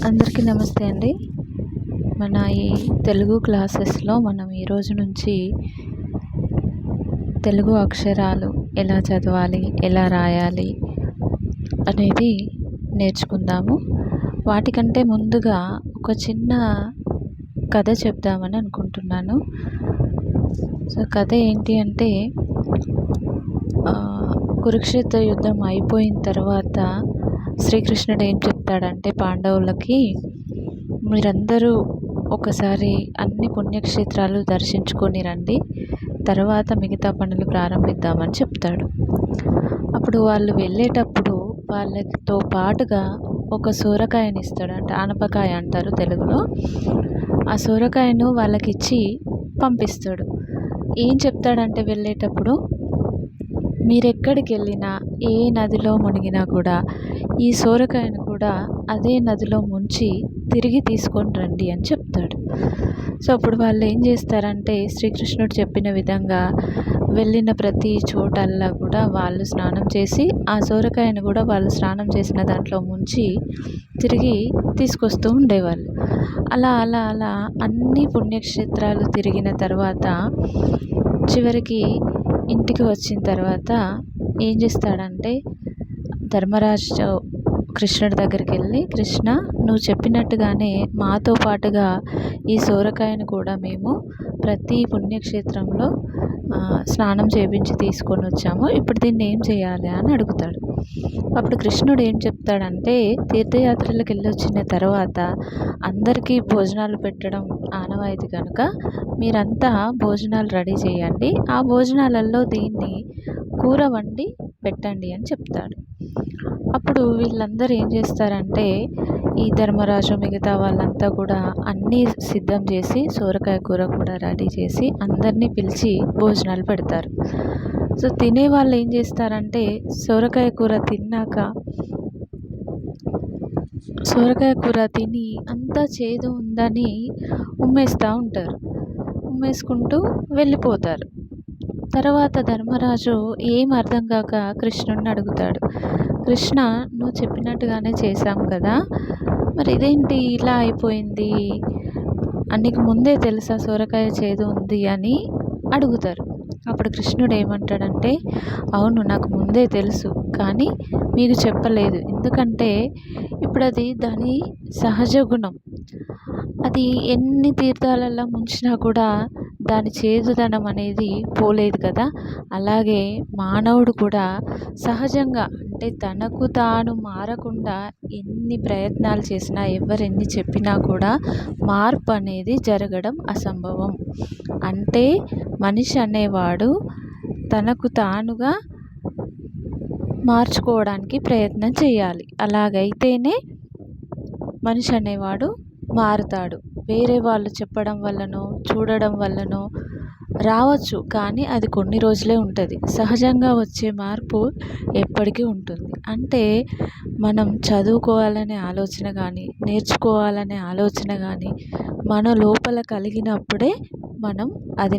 అందరికీ నమస్తే అండి. మన ఈ తెలుగు క్లాసెస్లో మనం ఈరోజు నుంచి తెలుగు అక్షరాలు ఎలా చదవాలి, ఎలా రాయాలి అనేది నేర్చుకుందాము. వాటికంటే ముందుగా ఒక చిన్న కథ చెప్దామని అనుకుంటున్నాను. కథ ఏంటి అంటే, కురుక్షేత్ర యుద్ధం అయిపోయిన తర్వాత శ్రీకృష్ణుడు ఏం చెప్తాడంటే పాండవులకి, మీరందరూ ఒకసారి అన్ని పుణ్యక్షేత్రాలు దర్శించుకొని రండి, తర్వాత మిగతా పనులు ప్రారంభిద్దామని చెప్తాడు. అప్పుడు వాళ్ళు వెళ్ళేటప్పుడు వాళ్ళతో పాటుగా ఒక సొరకాయని ఇస్తాడు, అంటే ఆనపకాయ అంటారు తెలుగులో. ఆ సొరకాయను వాళ్ళకిచ్చి పంపిస్తాడు. ఏం చెప్తాడంటే వెళ్ళేటప్పుడు, మీరెక్కడికి వెళ్ళినా, ఏ నదిలో మునిగినా కూడా ఈ సొరకాయను కూడా అదే నదిలో ముంచి తిరిగి తీసుకొని రండి అని చెప్తాడు. సో అప్పుడు వాళ్ళు ఏం చేస్తారంటే, శ్రీకృష్ణుడు చెప్పిన విధంగా వెళ్ళిన ప్రతి చోటల్లా కూడా వాళ్ళు స్నానం చేసి ఆ సొరకాయను కూడా వాళ్ళు స్నానం చేసిన దాంట్లో ముంచి తిరిగి తీసుకొస్తూ ఉండేవాళ్ళు. అలా అలా అలా అన్ని పుణ్యక్షేత్రాలు తిరిగిన తర్వాత చివరికి ఇంటికి వచ్చిన తర్వాత ఏం చేస్తాడంటే, ధర్మరాజు కృష్ణుడి దగ్గరికి వెళ్ళి, కృష్ణ, నువ్వు చెప్పినట్టుగానే మాతో పాటుగా ఈ సొరకాయను కూడా మేము ప్రతి పుణ్యక్షేత్రంలో స్నానం చేయించి తీసుకొని వచ్చాము, ఇప్పుడు దీన్ని ఏం చేయాలి అని అడుగుతాడు. అప్పుడు కృష్ణుడు ఏం చెప్తాడంటే, తీర్థయాత్రలకు వెళ్ళొచ్చిన తర్వాత అందరికీ భోజనాలు పెట్టడం ఆనవాయితీ కనుక మీరంతా భోజనాలు రెడీ చేయండి, ఆ భోజనాలలో దీన్ని కూర వండి పెట్టండి అని చెప్తాడు. అప్పుడు వీళ్ళందరూ ఏం చేస్తారంటే, ఈ ధర్మరాజు మిగతా వాళ్ళంతా కూడా అన్నీ సిద్ధం చేసి సొరకాయ కూర కూడా రెడీ చేసి అందరినీ పిలిచి భోజనాలు పెడతారు. సో తినే వాళ్ళు ఏం చేస్తారంటే, సొరకాయ కూర తిని అంతా చేదు ఉందని ఉమ్మేస్తూ ఉంటారు. ఉమ్మేసుకుంటూ వెళ్ళిపోతారు. తర్వాత ధర్మరాజు ఏం అర్థం కాక కృష్ణుడిని అడుగుతాడు, కృష్ణ, నువ్వు చెప్పినట్టుగానే చేశాం కదా, మరి ఇదేంటి ఇలా అయిపోయింది, నీకు ముందే తెలుసా సొరకాయ చేదు ఉంది అని అడుగుతారు. అప్పుడు కృష్ణుడు ఏమంటాడంటే, అవును, నాకు ముందే తెలుసు, కానీ మీకు చెప్పలేదు, ఎందుకంటే ఇప్పుడు అది దాని సహజ గుణం. అది ఎన్ని తీర్థాలలో ముంచినా కూడా దాని చేదుదనం అనేది పోలేదు కదా. అలాగే మానవుడు కూడా సహజంగా, అంటే తనకు తాను మారకుండా ఎన్ని ప్రయత్నాలు చేసినా, ఎవరెన్ని చెప్పినా కూడా మార్పు అనేది జరగడం అసంభవం. అంటే మనిషి అనేవాడు తనకు తానుగా మార్చుకోవడానికి ప్రయత్నం చేయాలి. అలాగైతేనే మనిషి అనేవాడు మారుతాడు. వేరే వాళ్ళు చెప్పడం వల్లనో చూడడం వల్లనో రావచ్చు, కానీ అది కొన్ని రోజులే ఉంటుంది. సహజంగా వచ్చే మార్పు ఎప్పటికీ ఉంటుంది. అంటే మనం చదువుకోవాలనే ఆలోచన కానీ, నేర్చుకోవాలనే ఆలోచన కానీ మన లోపల కలిగినప్పుడే మనం అది